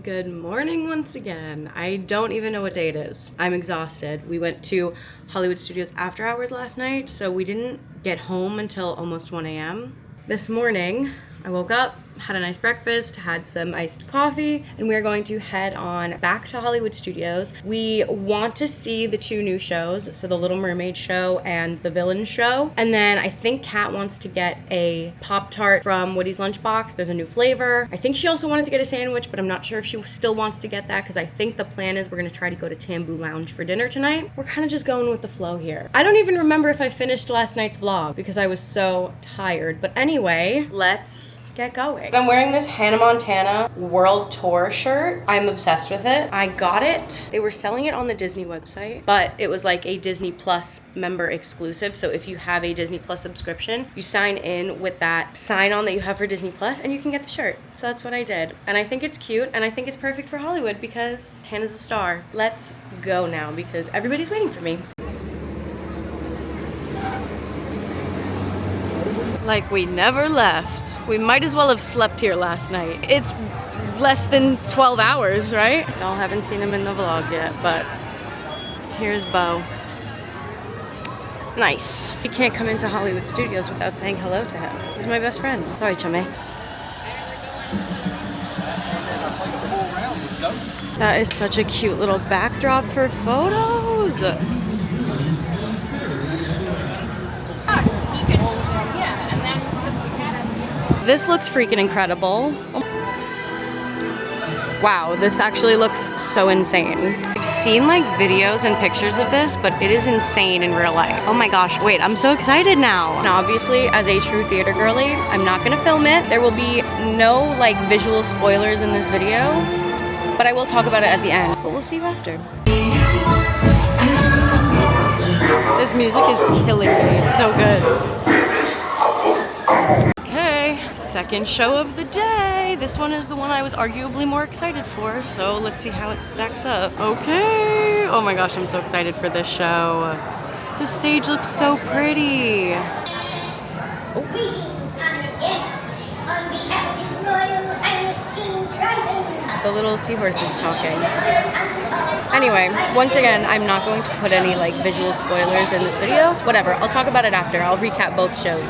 Good morning once again. I don't even know what day it is. I'm exhausted. We went to Hollywood Studios after hours last night, so we didn't get home until almost 1 a.m. This morning, I woke up, had a nice breakfast, had some iced coffee, and we are going to head on back to Hollywood Studios. We want to see the two new shows, so the Little Mermaid show and the Villain show. And then I think Kat wants to get a Pop-Tart from Woody's Lunchbox. There's a new flavor. I think she also wanted to get a sandwich, but I'm not sure if she still wants to get that because I think the plan is we're gonna try to go to Tambu Lounge for dinner tonight. We're kind of just going with the flow here. I don't even remember if I finished last night's vlog because I was so tired. But anyway, let's get going. I'm wearing this Hannah Montana World Tour shirt. I'm obsessed with it. I got it. They were selling it on the Disney website, but it was like a Disney Plus member exclusive. So if you have a Disney Plus subscription, you sign in with that sign on that you have for Disney Plus and you can get the shirt. So that's what I did. And I think it's cute and I think it's perfect for Hollywood because Hannah's a star. Let's go now because everybody's waiting for me. Like we never left. We might as well have slept here last night. It's less than 12 hours, right? Y'all haven't seen him in the vlog yet, but here's Bo. Nice. You can't come into Hollywood Studios without saying hello to him. He's my best friend. Sorry, chummy. That is such a cute little backdrop for photos. This looks freaking incredible. Wow, this actually looks so insane. I've seen like videos and pictures of this, but it is insane in real life. Oh my gosh, wait, I'm so excited now. Now, obviously, as a true theater girly, I'm not gonna film it. There will be no like visual spoilers in this video, but I will talk about it at the end. But we'll see you after. This music is killing me, it's so good. Second show of the day. This one is the one I was arguably more excited for, so let's see how it stacks up. Okay. Oh my gosh, I'm so excited for this show. The stage looks so pretty. Oh. Greetings and yes, on behalf of His Royal Highness King Triton. The little seahorse is talking. Anyway, once again, I'm not going to put any like visual spoilers in this video. Whatever, I'll talk about it after. I'll recap both shows.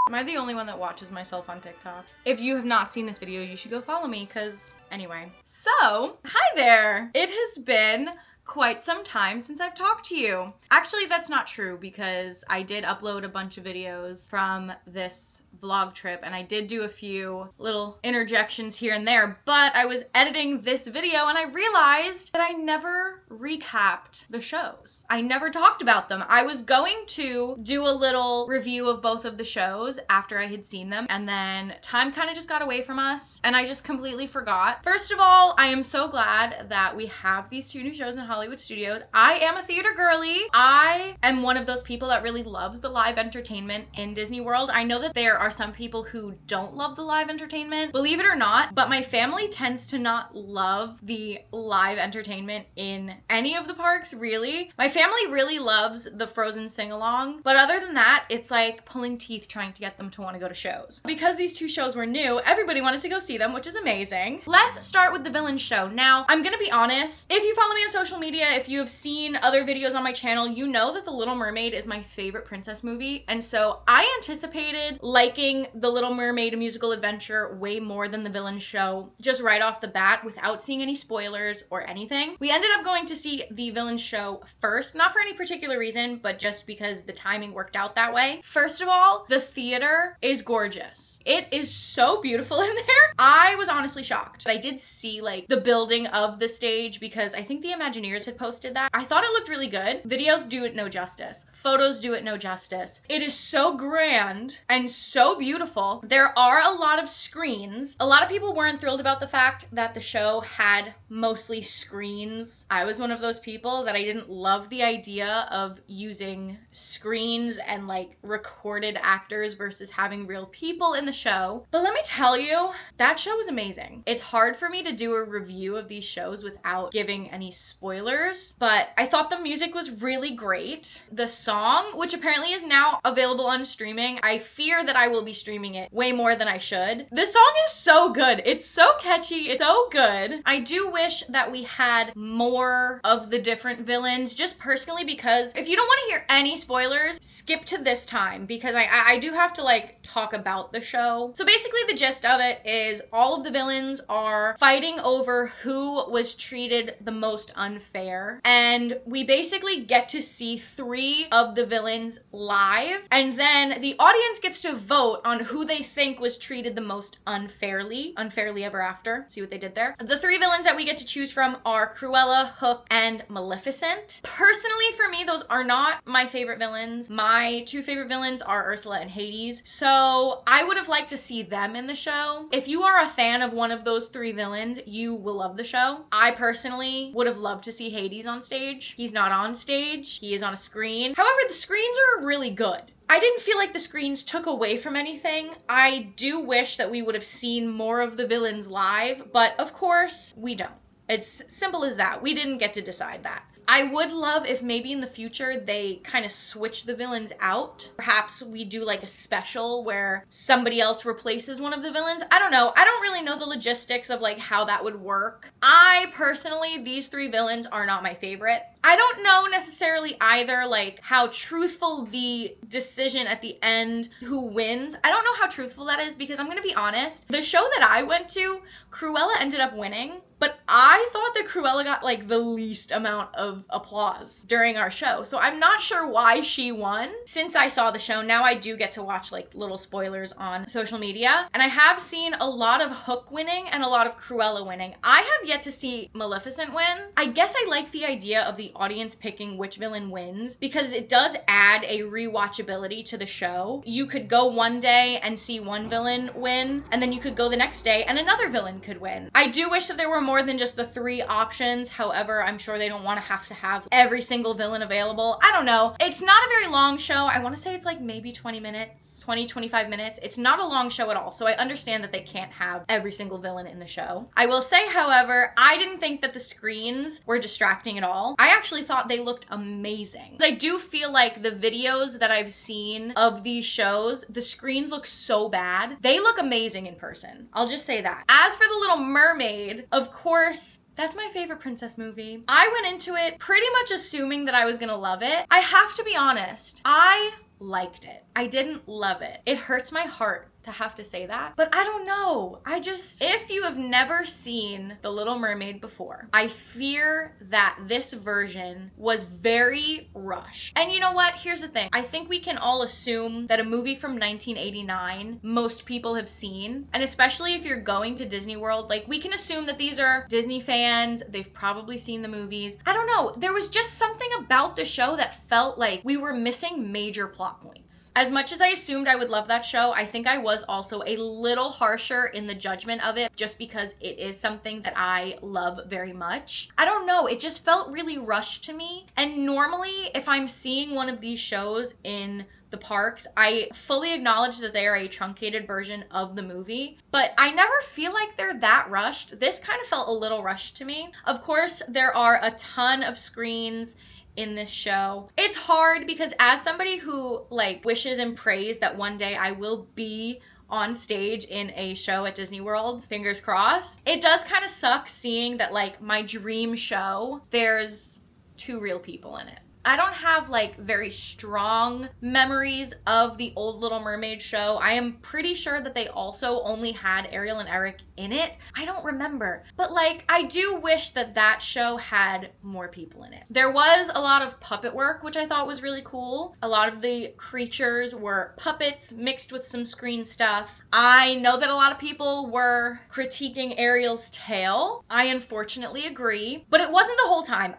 Am I the only one that watches myself on TikTok? If you have not seen this video, you should go follow me because anyway. So, hi there. It has been quite some time since I've talked to you. Actually, that's not true because I did upload a bunch of videos from this vlog trip and I did do a few little interjections here and there, but I was editing this video and I realized that I never recapped the shows. I never talked about them. I was going to do a little review of both of the shows after I had seen them, and then time kind of just got away from us and I just completely forgot. First of all, I am so glad that we have these two new shows in Hollywood Studios. I am a theater girly. I am one of those people that really loves the live entertainment in Disney World. I know that there are some people who don't love the live entertainment, believe it or not, but my family tends to not love the live entertainment in any of the parks, really. My family really loves the Frozen sing-along, but other than that, it's like pulling teeth trying to get them to want to go to shows. Because these two shows were new, everybody wanted to go see them, which is amazing. Let's start with the Villain show. Now, I'm gonna be honest, if you follow me on social media, if you have seen other videos on my channel, you know that The Little Mermaid is my favorite princess movie, and so I anticipated liking The Little Mermaid musical adventure way more than the Villain show just right off the bat without seeing any spoilers or anything. We ended up going to see the Villain show first, not for any particular reason, but just because the timing worked out that way. First of all, the theater is gorgeous. It is so beautiful in there. I was honestly shocked. I did see like the building of the stage because I think the Imagineers had posted that. I thought it looked really good. Videos do it no justice. Photos do it no justice. It is so grand and so beautiful. There are a lot of screens. A lot of people weren't thrilled about the fact that the show had mostly screens. I was one of those people that I didn't love the idea of using screens and like recorded actors versus having real people in the show. But let me tell you, that show was amazing. It's hard for me to do a review of these shows without giving any spoilers spoilers, but I thought the music was really great. The song, which apparently is now available on streaming, I fear that I will be streaming it way more than I should. The song is so good. It's so catchy. It's so good. I do wish that we had more of the different villains, just personally, because if you don't want to hear any spoilers, skip to this time, because I do have to like talk about the show. So basically the gist of it is all of the villains are fighting over who was treated the most unfair, and we basically get to see 3 of the villains live, and then the audience gets to vote on who they think was treated the most unfairly ever after. See what they did there? The 3 villains that we get to choose from are Cruella, Hook, and Maleficent. Personally, for me, those are not my favorite villains. My 2 favorite villains are Ursula and Hades, so I would have liked to see them in the show. If you are a fan of one of those 3 villains, you will love the show. I personally would have loved to see Hades on stage. He's not on stage, he is on a screen. However, the screens are really good. I didn't feel like the screens took away from anything. I do wish that we would have seen more of the villains live, but of course, we don't. It's simple as that. We didn't get to decide that. I would love if maybe in the future they kind of switch the villains out. Perhaps we do like a special where somebody else replaces one of the villains. I don't know. I don't really know the logistics of like how that would work. I personally, these 3 villains are not my favorite. I don't know necessarily either like how truthful the decision at the end who wins. I don't know how truthful that is, because I'm gonna be honest, the show that I went to, Cruella ended up winning, but I thought that Cruella got like the least amount of applause during our show. So I'm not sure why she won. Since I saw the show, now I do get to watch like little spoilers on social media, and I have seen a lot of Hook winning and a lot of Cruella winning. I have yet to see Maleficent win. I guess I like the idea of the audience picking which villain wins, because it does add a rewatchability to the show. You could go one day and see one villain win, and then you could go the next day and another villain could win. I do wish that there were more than just the 3 options. However, I'm sure they don't want to have every single villain available. I don't know. It's not a very long show. I want to say it's like maybe 20 minutes, 25 minutes. It's not a long show at all. So I understand that they can't have every single villain in the show. I will say, however, I didn't think that the screens were distracting at all. I actually thought they looked amazing. I do feel like the videos that I've seen of these shows, the screens look so bad. They look amazing in person. I'll just say that. As for The Little Mermaid, of course, that's my favorite princess movie. I went into it pretty much assuming that I was gonna love it. I have to be honest, I liked it. I didn't love it. It hurts my heart to have to say that, but I don't know. If you have never seen The Little Mermaid before, I fear that this version was very rushed. And you know what? Here's the thing. I think we can all assume that a movie from 1989, most people have seen, and especially if you're going to Disney World, like we can assume that these are Disney fans. They've probably seen the movies. I don't know. There was just something about the show that felt like we were missing major plot points. As much as I assumed I would love that show, I think I was also a little harsher in the judgment of it, just because it is something that I love very much. I don't know, it just felt really rushed to me. And normally, if I'm seeing one of these shows in the parks, I fully acknowledge that they are a truncated version of the movie, but I never feel like they're that rushed. This kind of felt a little rushed to me. Of course, there are a ton of screens in this show. It's hard because as somebody who like wishes and prays that one day I will be on stage in a show at Disney World, fingers crossed, it does kind of suck seeing that like my dream show, there's 2 real people in it. I don't have like very strong memories of the old Little Mermaid show. I am pretty sure that they also only had Ariel and Eric in it. I don't remember. But like, I do wish that that show had more people in it. There was a lot of puppet work, which I thought was really cool. A lot of the creatures were puppets mixed with some screen stuff. I know that a lot of people were critiquing Ariel's tail. I unfortunately agree, but it wasn't the whole time.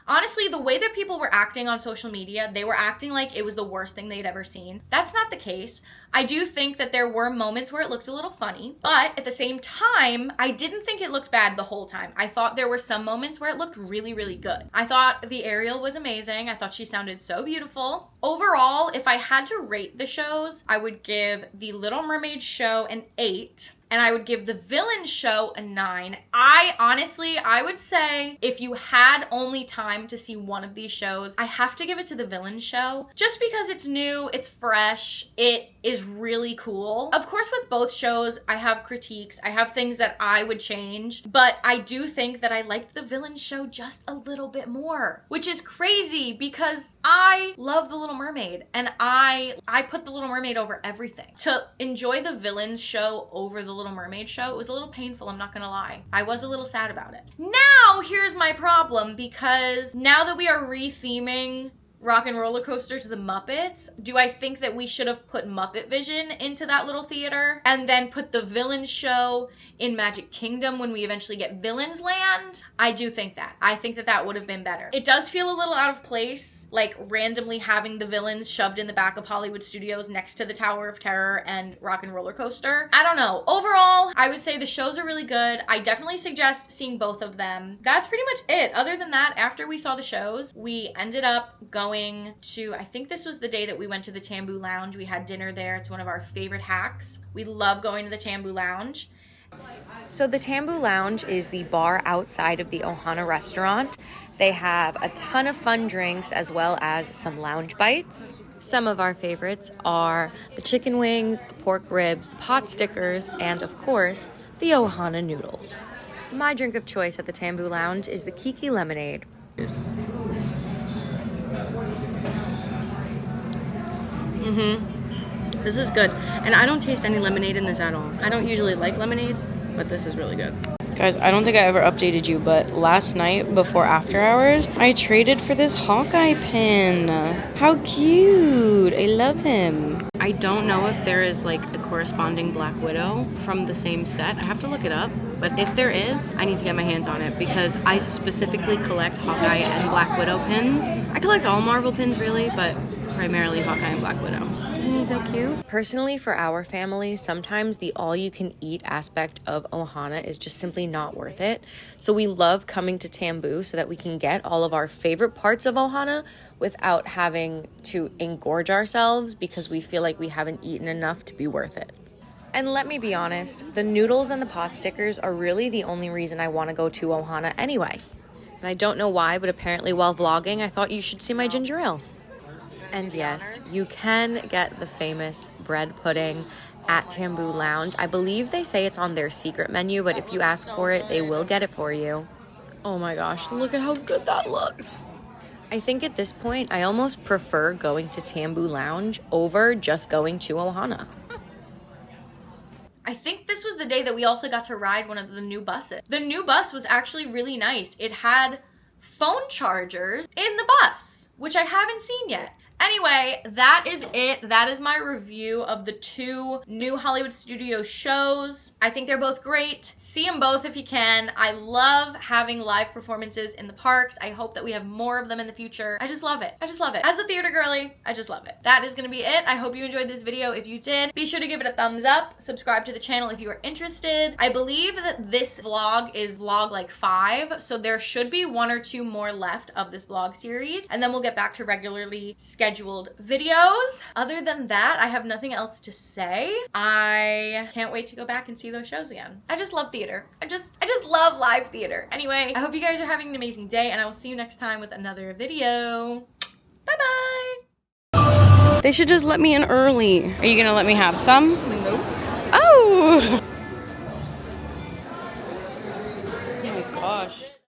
Honestly, the way that people were acting on social media, they were acting like it was the worst thing they'd ever seen. That's not the case. I do think that there were moments where it looked a little funny, but at the same time, I didn't think it looked bad the whole time. I thought there were some moments where it looked really, really good. I thought the Ariel was amazing. I thought she sounded so beautiful. Overall, if I had to rate the shows, I would give the Little Mermaid show an 8. and I would give the villain show a 9. I would say if you had only time to see one of these shows, I have to give it to the villain show just because it's new, it's fresh, it is really cool. Of course, with both shows, I have critiques, I have things that I would change, but I do think that I liked the villain show just a little bit more, which is crazy because I love The Little Mermaid and I put The Little Mermaid over everything. To enjoy the villains show over The Little Mermaid show, it was a little painful, I'm not gonna lie. I was a little sad about it. Now, here's my problem, because now that we are re-theming Rock and Roller Coaster to the Muppets, do I think that we should have put Muppet Vision into that little theater and then put the villain show in Magic Kingdom when we eventually get Villains Land? I do think that. I think that that would have been better. It does feel a little out of place, like randomly having the villains shoved in the back of Hollywood Studios next to the Tower of Terror and Rock and Roller Coaster. I don't know. Overall, I would say the shows are really good. I definitely suggest seeing both of them. That's pretty much it. Other than that, after we saw the shows, we ended up going to, I think this was the day that we went to the Tambu Lounge. We had dinner there. It's one of our favorite hacks. We love going to the Tambu Lounge. So the Tambu Lounge is the bar outside of the Ohana restaurant. They have a ton of fun drinks as well as some lounge bites. Some of our favorites are the chicken wings, the pork ribs, the pot stickers, and of course, the Ohana noodles. My drink of choice at the Tambu Lounge is the Kiki lemonade. This is good. And I don't taste any lemonade in this at all. I don't usually like lemonade, but this is really good. Guys, I don't think I ever updated you, but last night before after hours, I traded for this Hawkeye pin. How cute. I love him. I don't know if there is like a corresponding Black Widow from the same set. I have to look it up. But if there is, I need to get my hands on it because I specifically collect Hawkeye and Black Widow pins. I collect all Marvel pins really, but primarily Hawkeye and Black Widow. Isn't he so cute? Personally, for our family, sometimes the all-you-can-eat aspect of Ohana is just simply not worth it. So we love coming to Tambu so that we can get all of our favorite parts of Ohana without having to engorge ourselves because we feel like we haven't eaten enough to be worth it. And let me be honest, the noodles and the pot stickers are really the only reason I want to go to Ohana anyway. And I don't know why, but apparently while vlogging, I thought you should see my ginger ale. And yes, you can get the famous bread pudding at Tambu Lounge. I believe they say it's on their secret menu, but if you ask for it, they will get it for you. Oh my gosh, look at how good that looks. I think at this point, I almost prefer going to Tambu Lounge over just going to Ohana. I think this was the day that we also got to ride one of the new buses. The new bus was actually really nice. It had phone chargers in the bus, which I haven't seen yet. Anyway, that is it. That is my review of the two new Hollywood Studios shows. I think they're both great. See them both if you can. I love having live performances in the parks. I hope that we have more of them in the future. I just love it. I just love it. As a theater girly, I just love it. That is gonna be it. I hope you enjoyed this video. If you did, be sure to give it a thumbs up. Subscribe to the channel if you are interested. I believe that this vlog is vlog like 5, so there should be 1 or 2 more left of this vlog series, and then we'll get back to regularly scheduled videos. Other than that, I have nothing else to say. I can't wait to go back and see those shows again. I just love theater. I just love live theater. Anyway, I hope you guys are having an amazing day, and I will see you next time with another video. Bye-bye. They should just let me in early. Are you gonna let me have some? No. Oh!